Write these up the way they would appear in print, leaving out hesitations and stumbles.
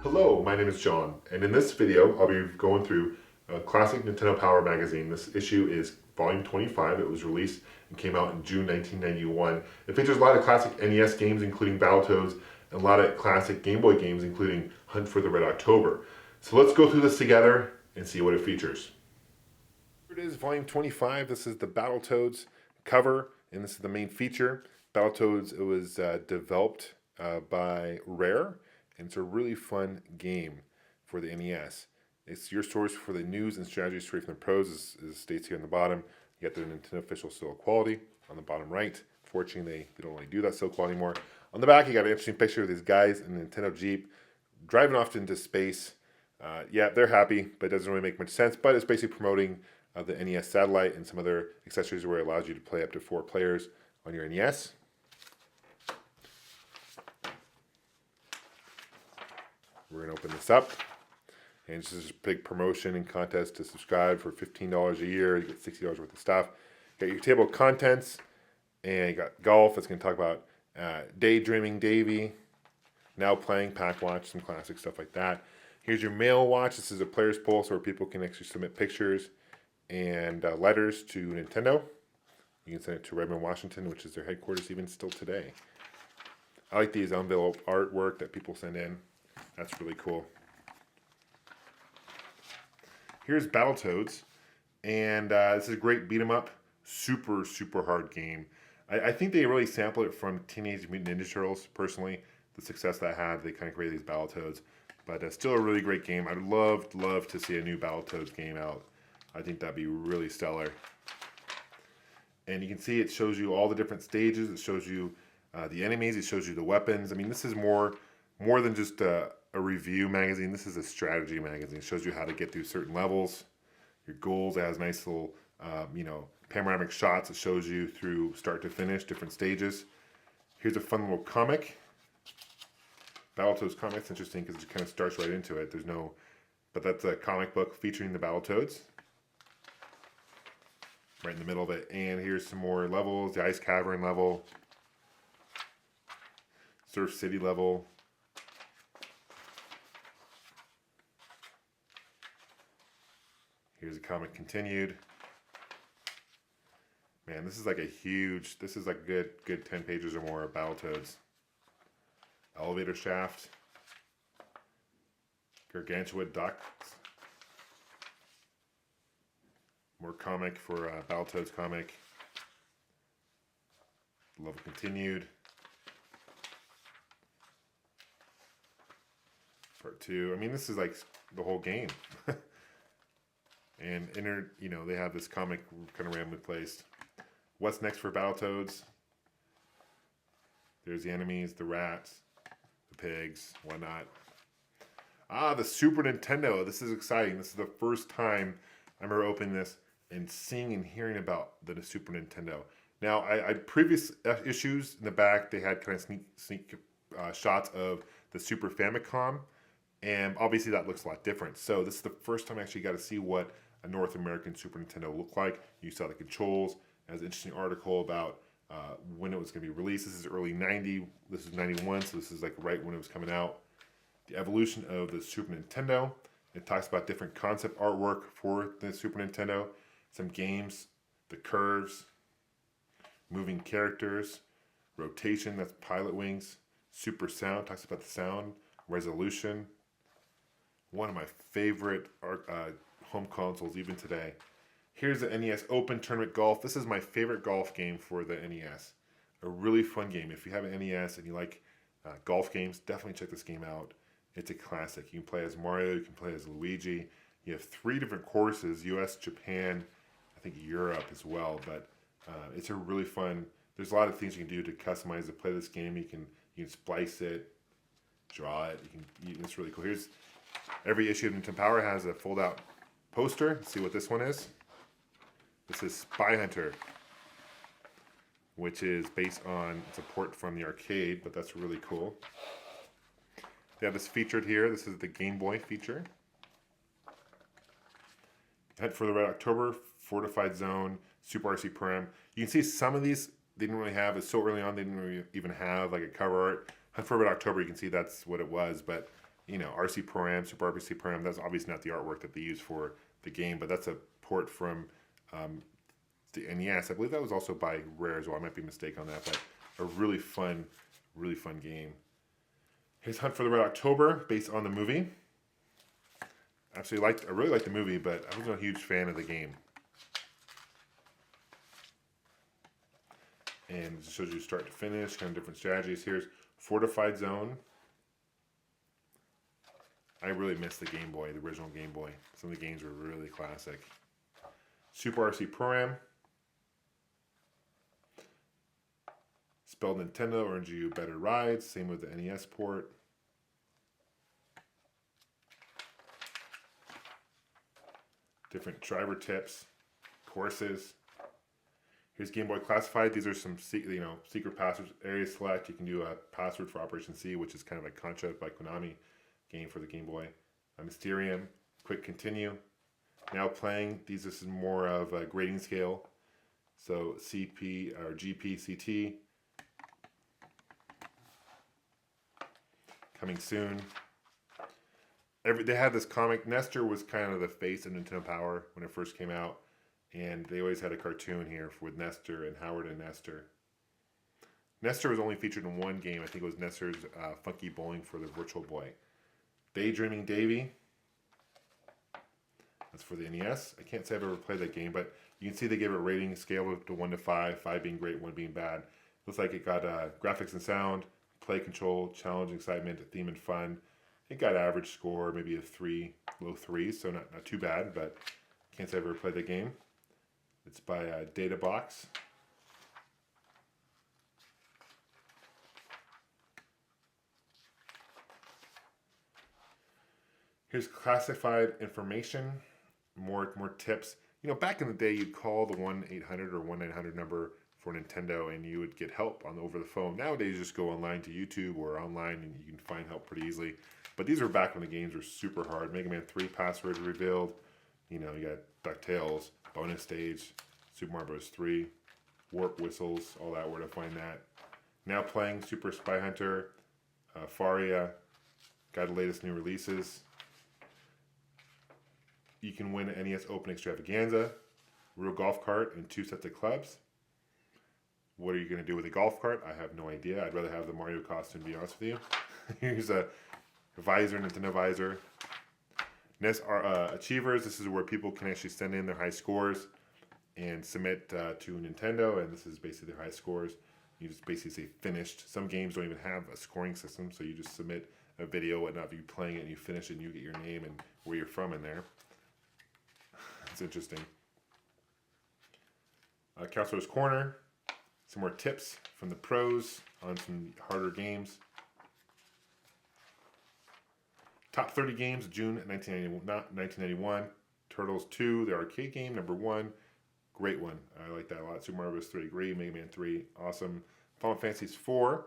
Hello, my name is John, and in this video I'll be going through a classic Nintendo Power magazine. This issue is volume 25. It was released and came out in June 1991. It features a lot of classic NES games including Battletoads and a lot of classic Game Boy games including Hunt for the Red October. So let's go through this together and see what it features. Here it is, volume 25. This is the Battletoads cover, and this is the main feature. Battletoads, it was developed by Rare, and it's a really fun game for the NES. It's your source for the news and strategy straight from the pros, as it states here on the bottom. You got the Nintendo official still quality on the bottom right. Fortunately, they don't really do that still quality anymore. On the back, you got an interesting picture of these guys in a Nintendo Jeep driving off into space. Yeah, they're happy, but it doesn't really make much sense. But it's basically promoting the NES satellite and some other accessories where it allows you to play up to 4 players on your NES. We're going to open this up. And this is a big promotion and contest to subscribe for $15 a year. You get $60 worth of stuff. You got your table of contents. And you got golf. It's going to talk about Daydreaming Davy. Now playing Pack Watch. Some classic stuff like that. Here's your mail watch. This is a player's pulse where people can actually submit pictures and letters to Nintendo. You can send it to Redmond, Washington, which is their headquarters even still today. I like these envelope artwork that people send in. That's really cool. Here's Battletoads, and this is a great beat 'em up, super hard game. I think they really sampled it from Teenage Mutant Ninja Turtles. Personally, the success that had, they kind of created these Battletoads, but still a really great game. I'd love to see a new Battletoads game out. I think that'd be really stellar. And you can see it shows you all the different stages. It shows you the enemies. It shows you the weapons. I mean, this is more than just a review magazine. This is a strategy magazine. It shows you how to get through certain levels, your goals. It has nice little, panoramic shots. It shows you through start to finish, different stages. Here's a fun little comic. Battletoads comic. It's interesting because it kind of starts right into it. But that's a comic book featuring the Battletoads. Right in the middle of it. And here's some more levels. The Ice Cavern level. Surf City level. Here's a comic continued. Man, this is like good 10 pages or more of Battletoads. Elevator shaft. Gargantua ducks. More comic for Battletoads comic. Level continued. Part 2. I mean, this is like the whole game. And they have this comic kind of randomly placed. What's next for Battletoads? There's the enemies, the rats, the pigs, whatnot. The Super Nintendo. This is exciting. This is the first time I remember opening this and seeing and hearing about the Super Nintendo. Now, I previous issues in the back, they had kind of sneak shots of the Super Famicom. And obviously that looks a lot different. So this is the first time I actually got to see what a North American Super Nintendo looked like. You saw the controls. There's an interesting article about when it was going to be released. This is early 90. This is 91, so this is like right when it was coming out. The evolution of the Super Nintendo. It talks about different concept artwork for the Super Nintendo. Some games, the curves, moving characters, rotation, that's pilot wings. Super sound, talks about the sound, resolution. One of my favorite home consoles even today. Here's the NES Open Tournament Golf. This is my favorite golf game for the NES. A really fun game. If you have an NES and you like golf games, definitely check this game out. It's a classic. You can play as Mario, you can play as Luigi. You have 3 different courses, US, Japan, I think Europe as well. But it's a really fun, there's a lot of things you can do to customize to play this game. You can splice it, draw it. It's really cool. Here's every issue of Nintendo Power has a fold-out poster. Let's see what this one is. This is Spy Hunter, which is based on support from the arcade, but that's really cool. They have this featured here. This is the Game Boy feature. Hunt for the Red October, Fortified Zone, Super RC Prem. You can see some of these they didn't really have. It's so early on they didn't really even have like a cover art. Hunt for Red October, you can see that's what it was, but you know, RC Pro-Am, Super RC Pro-Am, that's obviously not the artwork that they use for the game, but that's a port from the NES. I believe that was also by Rare as well. I might be mistaken on that, but a really fun game. Here's Hunt for the Red October, based on the movie. I really liked the movie, but I wasn't a huge fan of the game. And it shows you start to finish, kind of different strategies. Here's Fortified Zone. I really miss the Game Boy, the original Game Boy. Some of the games were really classic. Super RC Pro-Am. Spelled Nintendo earns you better rides. Same with the NES port. Different driver tips, courses. Here's Game Boy Classified. These are some secret passwords. Area select. You can do a password for Operation C, which is kind of like Contra by Konami game for the Game Boy. Mysterium. Quick continue. Now playing. This is more of a grading scale. So CP or GP, CT. Coming soon. They had this comic. Nestor was kind of the face of Nintendo Power when it first came out. And they always had a cartoon here with Nestor and Howard and Nestor. Nestor was only featured in one game. I think it was Nestor's Funky Bowling for the Virtual Boy. Daydreaming Davy. That's for the NES. I can't say I've ever played that game, but you can see they gave it a rating scale to 1 to 5. 5 being great, 1 being bad. Looks like it got graphics and sound, play control, challenge, excitement, theme, and fun. It got average score, maybe a 3, low 3s, so not too bad, but can't say I've ever played that game. It's by DataBox. Here's classified information, more tips. You know, back in the day, you'd call the 1-800 or 1-900 number for Nintendo, and you would get help over the phone. Nowadays, you just go online to YouTube or online, and you can find help pretty easily. But these were back when the games were super hard. Mega Man 3 password revealed. You know, you got DuckTales, bonus stage, Super Mario Bros. 3, warp whistles, all that, where to find that. Now playing Super Spy Hunter, Faria, got the latest new releases. You can win an NES Open Extravaganza, real golf cart, and 2 sets of clubs. What are you going to do with a golf cart? I have no idea. I'd rather have the Mario costume, to be honest with you. Here's a visor, Nintendo visor. NES Achievers, this is where people can actually send in their high scores and submit to Nintendo, and this is basically their high scores. You just basically say finished. Some games don't even have a scoring system, so you just submit a video, whatnot, of you playing it, and you finish it, and you get your name and where you're from in there. It's interesting. Counselor's Corner. Some more tips from the pros on some harder games. Top 30 games, June 1991. Turtles 2, the arcade game, number 1. Great one. I like that a lot. Super Mario Bros. 3, great. Mega Man 3, awesome. Final Fantasy's 4.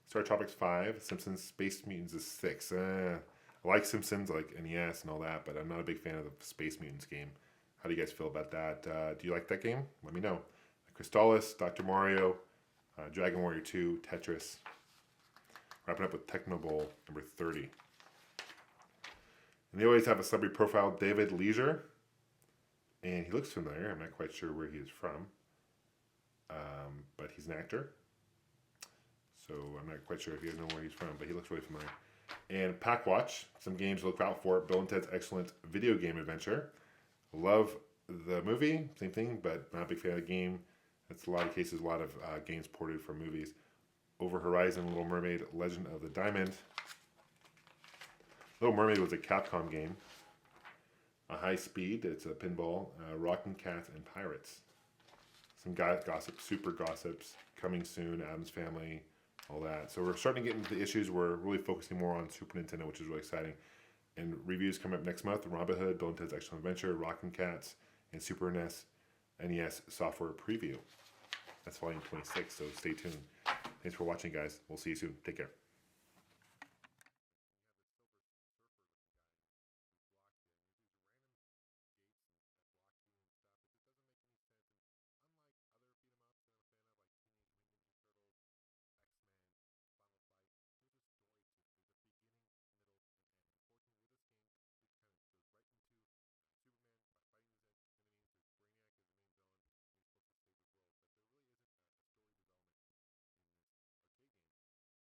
Star Tropics 5. Simpsons Space Mutants is 6. I like Simpsons, I like NES and all that, but I'm not a big fan of the Space Mutants game. How do you guys feel about that? Do you like that game? Let me know. Crystalis, Dr. Mario, Dragon Warrior 2, Tetris. Wrapping up with Tecmo Bowl, number 30. And they always have a celebrity profile, David Leisure. And he looks familiar. I'm not quite sure where he is from. But he's an actor. So I'm not quite sure if you guys know where he's from, but he looks really familiar. And Pack Watch, some games to look out for. Bill and Ted's Excellent Video Game Adventure. Love the movie, same thing, but not a big fan of the game. It's a lot of cases, a lot of games ported from movies. Over Horizon, Little Mermaid, Legend of the Diamond. Little Mermaid was a Capcom game. High Speed, it's a pinball. Rockin' Cats and Pirates. Some gossip, super gossips, coming soon, Addams Family, all that. So we're starting to get into the issues. We're really focusing more on Super Nintendo, which is really exciting. And reviews come up next month. Robin Hood, Bill and Ted's Excellent Adventure, Rockin' Cats, and Super NES software preview. That's volume 26, so stay tuned. Thanks for watching, guys. We'll see you soon. Take care.